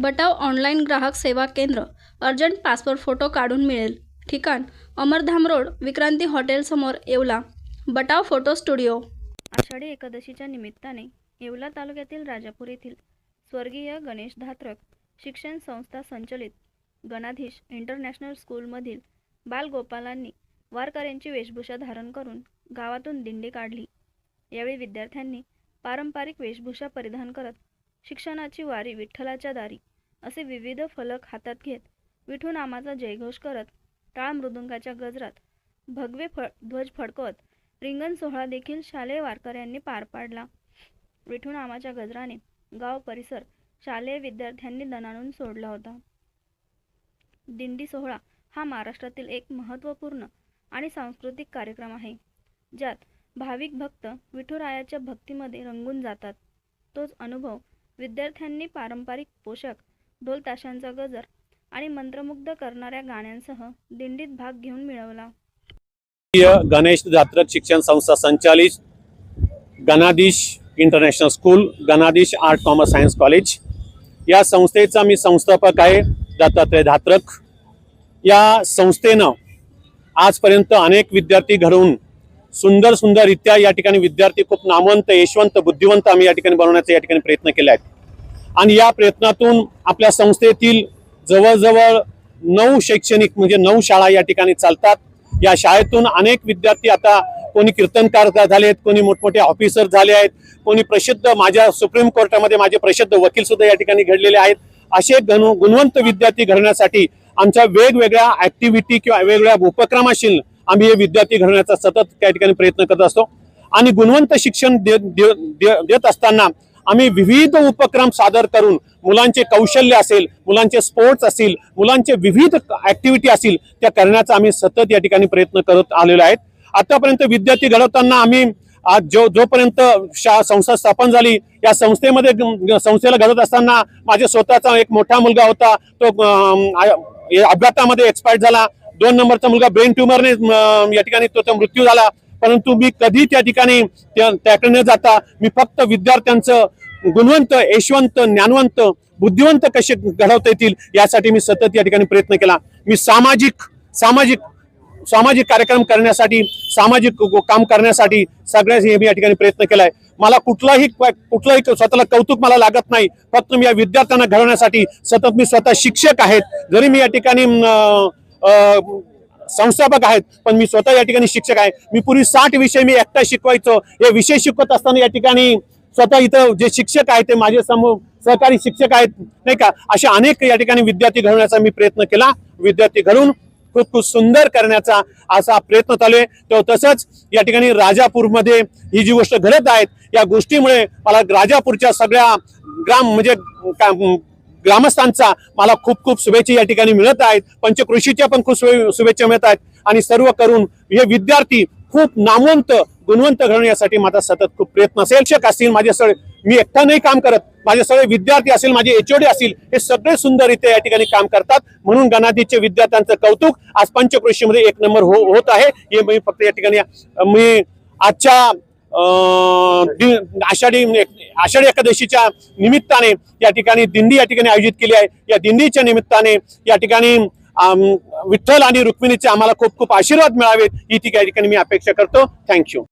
बटाव online ग्राहक सेवा केंद्र. अर्जंट पासपोर्ट फोटो काढून मिळेल. ठिकाण अमरधाम रोड, विक्रांती हॉटेल समोर, येवला. Batav photo studio. आषाढी एकादशीच्या निमित्ताने येवला तालुक्यातील राजापूर येथील स्वर्गीय गणेश धात्रक शिक्षण संस्था संचलित गणाधीश इंटरनॅशनल स्कूलमधील बालगोपालांनी वारकऱ्यांची वेशभूषा धारण करून गावातून दिंडी काढली. यावेळी विद्यार्थ्यांनी पारंपरिक वेशभूषा परिधान करत शिक्षणाची वारी विठ्ठलाच्या दारी असे विविध फलक हातात घेत विठुनामाचा जयघोष करत टाळ मृदुंगाच्या गजरात भगवे ध्वज फडकवत रिंगण सोहळा देखील शालेय वारकऱ्यांनी पार पाडला. विठुनामाच्या गजराने गाव परिसर शालेय विद्यार्थ्यांनी दणाणून सोडला होता. दिंडी सोहळा हा महाराष्ट्रातील एक महत्त्वपूर्ण आणि सांस्कृतिक कार्यक्रम आहे, ज्यात भाविक भक्त विठुरायाच्या भक्तीमध्ये रंगून जातात. तोच अनुभव विद्यार्थ्यांनी पारंपरिक पोशाख, ढोल ताशांचा गजर आणि मंत्रमुग्ध करणाऱ्या गाण्यांसह दिंडीत भाग घेऊन मिळवला. गणेश धात्रक शिक्षण संस्था संचालित Ganadhish international school, Ganadhish art commerce science college या संस्थेचा मी संस्थापक आहे, दत्तात्रय धात्रक. या संस्थेनं आजपर्यंत अनेक विद्यार्थी घडवून सुंदररित्या या ठिकाणी विद्यार्थी खूप नामवंत, यशवंत, बुद्धिवंत आम्ही या ठिकाणी बनवण्याचा या ठिकाणी प्रयत्न केला आहे. आणि या प्रयत्नातून आपल्या संस्थेतील जवळजवळ 9 शैक्षणिक म्हणजे 9 शाळा या ठिकाणी चालतात. या शाळेतून अनेक विद्यार्थी आता कोणी कीर्तनकार झालेत, कोणी मोठमोठे ऑफिसर झाले आहेत, कोणी प्रसिद्ध माझ्या सुप्रीम कोर्टामध्ये माझे प्रसिद्ध वकील सुद्धा या ठिकाणी घडलेले आहेत. असे गुणवंत विद्यार्थी घडण्यासाठी आमच्या वेगवेगळ्या ऍक्टिव्हिटी किंवा वेगवेगळ्या उपक्रमाशी आम्ही हे विद्यार्थी घडवण्याचा सतत त्या ठिकाणी प्रयत्न करत असतो. आणि गुणवंत शिक्षण देत असताना आम्ही विविध उपक्रम सादर करून मुलांचे कौशल्य असेल, मुलांचे स्पोर्ट्स असतील, मुलांचे विविध ऍक्टिव्हिटी असतील त्या करण्याचा आम्ही सतत या ठिकाणी प्रयत्न करत आलेलो आहेत. आतापर्यंत विद्यार्थी घडवताना आम्ही आज जोपर्यंत संस्था स्थापन झाली, या संस्थेला घडवत असताना माझ्या स्वतःचा एक मोठा मुलगा होता, तो अपघातामध्ये एक्सपायर झाला. 2 नंबरचा मुलगा ब्रेन ट्यूमरने या ठिकाणी तो मृत्यू झाला. परंतु मी कधी त्या ठिकाणी त्याकडे न जाता मी फक्त विद्यार्थ्यांचं गुणवंत, यशवंत, ज्ञानवंत, बुद्धिवंत कसे घडवता येतील यासाठी मी सतत या ठिकाणी प्रयत्न केला. मी सामाजिक कार्यक्रम करण्यासाठी, सामाजिक काम करण्यासाठी सगळ्याच मी या ठिकाणी प्रयत्न केलाय. मला कुठलाही स्वतःला कौतुक मला लागत नाही. फक्त मी या विद्यार्थ्यांना घडवण्यासाठी सतत मी स्वतः शिक्षक आहेत, जरी मी या ठिकाणी संस्थापक आहेत, पण मी स्वतः या ठिकाणी शिक्षक आहे. मी पूर्वी 60 विषय मी एकटा शिकवायचो. हे विषय शिकवत असताना या ठिकाणी स्वतः इथं जे शिक्षक आहेत ते माझे सहकारी शिक्षक आहेत, नाही का, अशा अनेक या ठिकाणी विद्यार्थी घडवण्याचा मी प्रयत्न केला. विद्यार्थी घडवून खूप सुंदर करण्याचा असा प्रयत्न चालू आहे. तसंच या ठिकाणी राजापूरमध्ये ही जी गोष्ट घडत आहेत, या गोष्टीमुळे मला राजापूरच्या सगळ्या ग्रामस्थांचा मला खूप शुभेच्छा या ठिकाणी मिळत आहेत. पंचकृषीच्या पण खूप शुभेच्छा मिळत आहेत. आणि सर्व करून हे विद्यार्थी खूप नामवंत, गुणवंत घडवण्यासाठी माझा सतत खूप प्रयत्न असेल. शिक्षक असतील माझे सगळे, मी एकटा नाही काम करत, माझे सगळे विद्यार्थी असतील, माझे HOD असतील, हे सगळे सुंदररित्या या ठिकाणी काम करतात. म्हणून गणाधीशच्या विद्यार्थ्यांचं कौतुक आज पंचकृषीमध्ये 1 नंबर होत आहे. हे मी फक्त या ठिकाणी मी आजच्या आषाढी एकादशीच्या निमित्ताने या ठिकाणी दिंडी या ठिकाणी आयोजित केली आहे. या दिंडीच्या निमित्ताने या ठिकाणी विठ्ठल आणि रुक्मिणीचे आम्हाला खूप आशीर्वाद मिळावेत ही या ठिकाणी मी अपेक्षा करतो. थँक्यू.